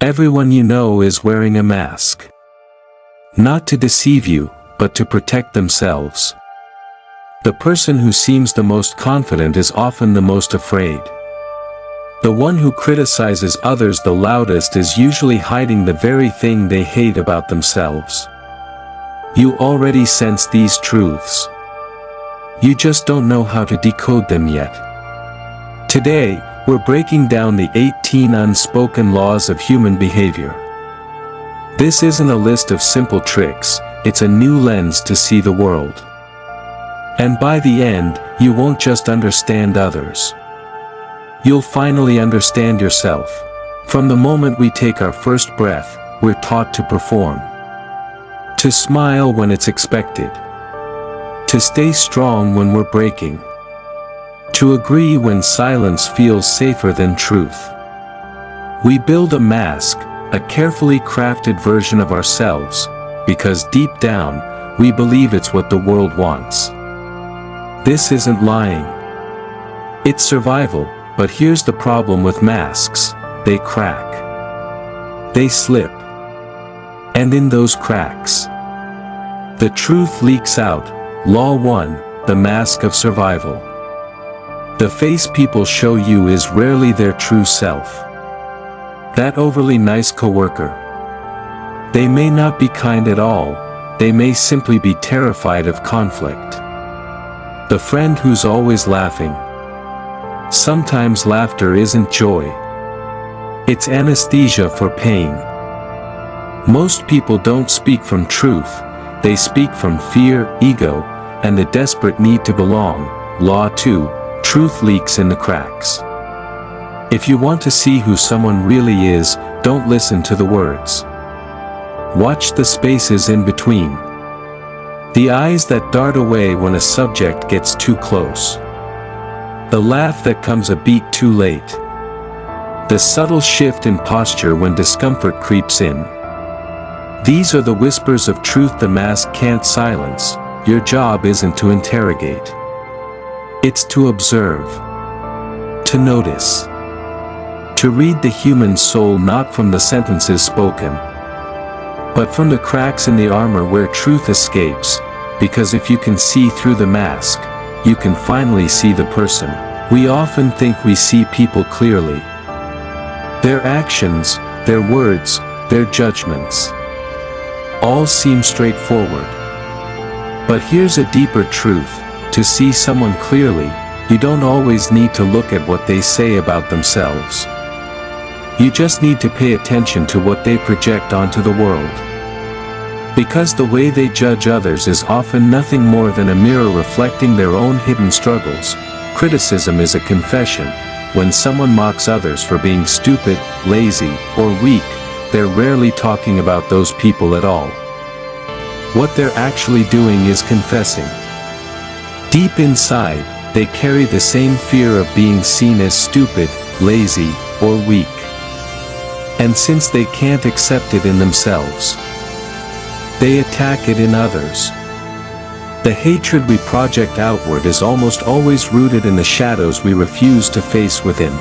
Everyone you know is wearing a mask. Not to deceive you, but to protect themselves. The person who seems the most confident is often the most afraid. The one who criticizes others the loudest is usually hiding the very thing they hate about themselves. You already sense these truths. You just don't know how to decode them yet. Today, we're breaking down the 18 unspoken laws of human behavior. This isn't a list of simple tricks, it's a new lens to see the world. And by the end, you won't just understand others. You'll finally understand yourself. From the moment we take our first breath, we're taught to perform. To smile when it's expected. To stay strong when we're breaking. To agree when silence feels safer than truth. We build a mask, a carefully crafted version of ourselves, because deep down, we believe it's what the world wants. This isn't lying. It's survival, but here's the problem with masks: they crack. They slip. And in those cracks, the truth leaks out. Law 1, the mask of survival. The face people show you is rarely their true self. That overly nice coworker. They may not be kind at all, they may simply be terrified of conflict. The friend who's always laughing. Sometimes laughter isn't joy. It's anesthesia for pain. Most people don't speak from truth, they speak from fear, ego, and the desperate need to belong. Law 2, truth leaks in the cracks. If you want to see who someone really is, don't listen to the words. Watch the spaces in between. The eyes that dart away when a subject gets too close. The laugh that comes a beat too late. The subtle shift in posture when discomfort creeps in. These are the whispers of truth the mask can't silence. Your job isn't to interrogate. It's to observe. To notice. To read the human soul not from the sentences spoken, but from the cracks in the armor where truth escapes, because if you can see through the mask, you can finally see the person. We often think we see people clearly. Their actions, their words, their judgments. All seem straightforward. But here's a deeper truth. To see someone clearly, you don't always need to look at what they say about themselves. You just need to pay attention to what they project onto the world. Because the way they judge others is often nothing more than a mirror reflecting their own hidden struggles. Criticism is a confession. When someone mocks others for being stupid, lazy, or weak, they're rarely talking about those people at all. What they're actually doing is confessing. Deep inside, they carry the same fear of being seen as stupid, lazy, or weak. And since they can't accept it in themselves, they attack it in others. The hatred we project outward is almost always rooted in the shadows we refuse to face within.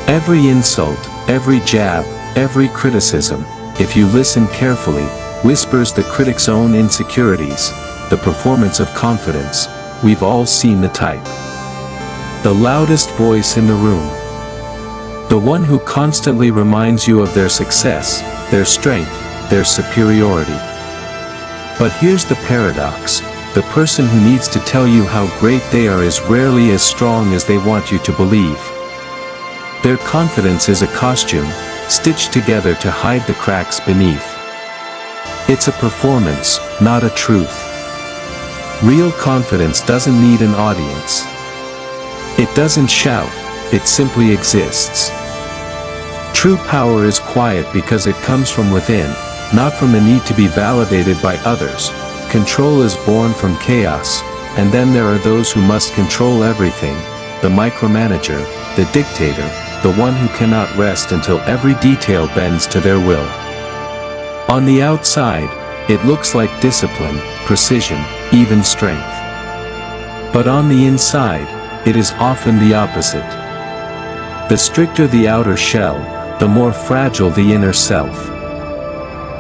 Every insult, every jab, every criticism, if you listen carefully, whispers the critic's own insecurities, the performance of confidence. We've all seen the type. The loudest voice in the room. The one who constantly reminds you of their success, their strength, their superiority. But here's the paradox. The person who needs to tell you how great they are is rarely as strong as they want you to believe. Their confidence is a costume, stitched together to hide the cracks beneath. It's a performance, not a truth. Real confidence doesn't need an audience. It doesn't shout, it simply exists. True power is quiet because it comes from within, not from the need to be validated by others. Control is born from chaos, and then there are those who must control everything, the micromanager, the dictator, the one who cannot rest until every detail bends to their will. On the outside, it looks like discipline, precision, even strength. But on the inside, it is often the opposite. The stricter the outer shell, the more fragile the inner self.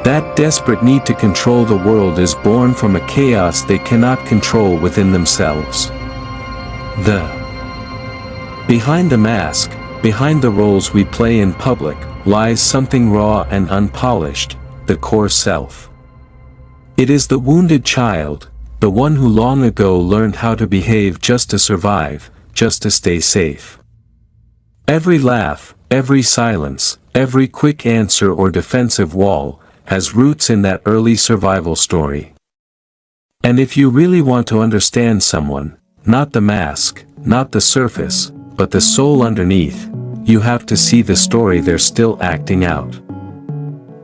That desperate need to control the world is born from a chaos they cannot control within themselves. Behind the mask, behind the roles we play in public, lies something raw and unpolished, the core self. It is the wounded child, the one who long ago learned how to behave just to survive, just to stay safe. Every laugh, every silence, every quick answer or defensive wall, has roots in that early survival story. And if you really want to understand someone, not the mask, not the surface, but the soul underneath, you have to see the story they're still acting out.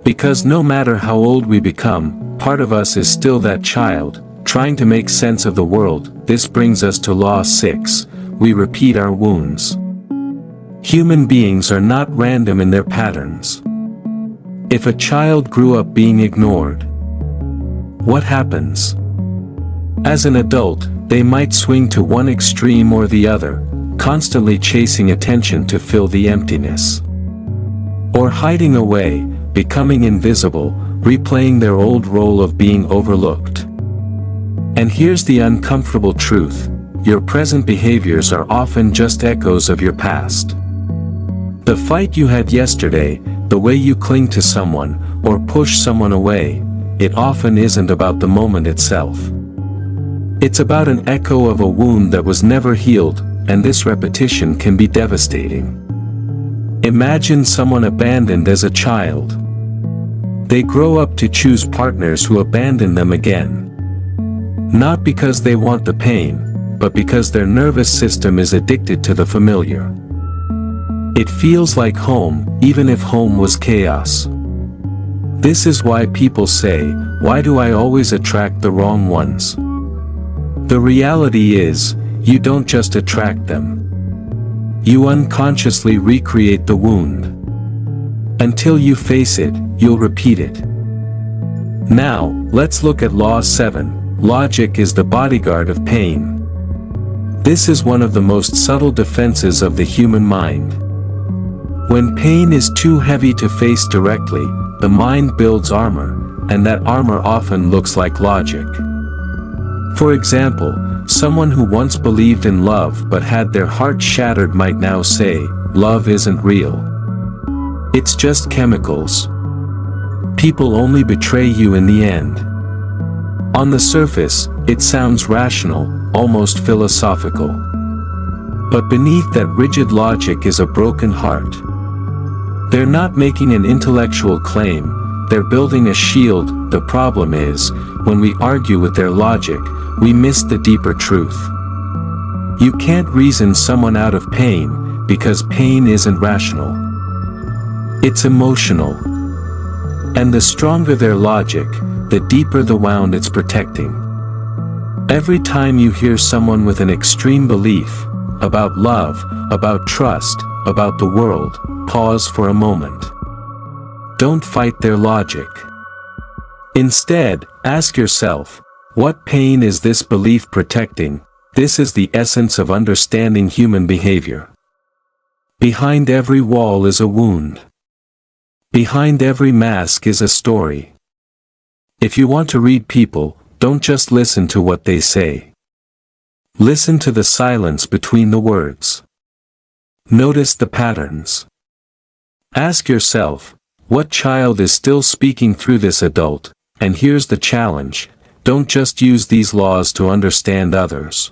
Because no matter how old we become, part of us is still that child, trying to make sense of the world. This brings us to Law 6, we repeat our wounds. Human beings are not random in their patterns. If a child grew up being ignored, what happens? As an adult, they might swing to one extreme or the other, constantly chasing attention to fill the emptiness. Or hiding away, becoming invisible, replaying their old role of being overlooked. And here's the uncomfortable truth: your present behaviors are often just echoes of your past. The fight you had yesterday, the way you cling to someone, or push someone away, it often isn't about the moment itself. It's about an echo of a wound that was never healed, and this repetition can be devastating. Imagine someone abandoned as a child. They grow up to choose partners who abandon them again. Not because they want the pain, but because their nervous system is addicted to the familiar. It feels like home, even if home was chaos. This is why people say, "Why do I always attract the wrong ones?" The reality is, you don't just attract them. You unconsciously recreate the wound. Until you face it, you'll repeat it. Now, let's look at Law 7, logic is the bodyguard of pain. This is one of the most subtle defenses of the human mind. When pain is too heavy to face directly, the mind builds armor, and that armor often looks like logic. For example, someone who once believed in love but had their heart shattered might now say, "Love isn't real. It's just chemicals. People only betray you in the end." On the surface, it sounds rational, almost philosophical. But beneath that rigid logic is a broken heart. They're not making an intellectual claim, they're building a shield. The problem is, when we argue with their logic, we miss the deeper truth. You can't reason someone out of pain, because pain isn't rational. It's emotional. And the stronger their logic, the deeper the wound it's protecting. Every time you hear someone with an extreme belief, about love, about trust, about the world, pause for a moment. Don't fight their logic. Instead, ask yourself, what pain is this belief protecting? This is the essence of understanding human behavior. Behind every wall is a wound. Behind every mask is a story. If you want to read people, don't just listen to what they say. Listen to the silence between the words. Notice the patterns. Ask yourself, what child is still speaking through this adult? And here's the challenge, don't just use these laws to understand others.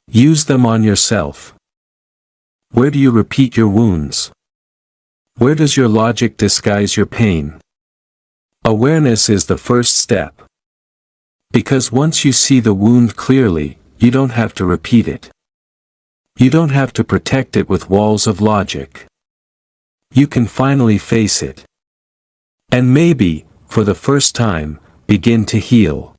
Use them on yourself. Where do you repeat your wounds? Where does your logic disguise your pain? Awareness is the first step. Because once you see the wound clearly, you don't have to repeat it. You don't have to protect it with walls of logic. You can finally face it. And maybe, for the first time, begin to heal.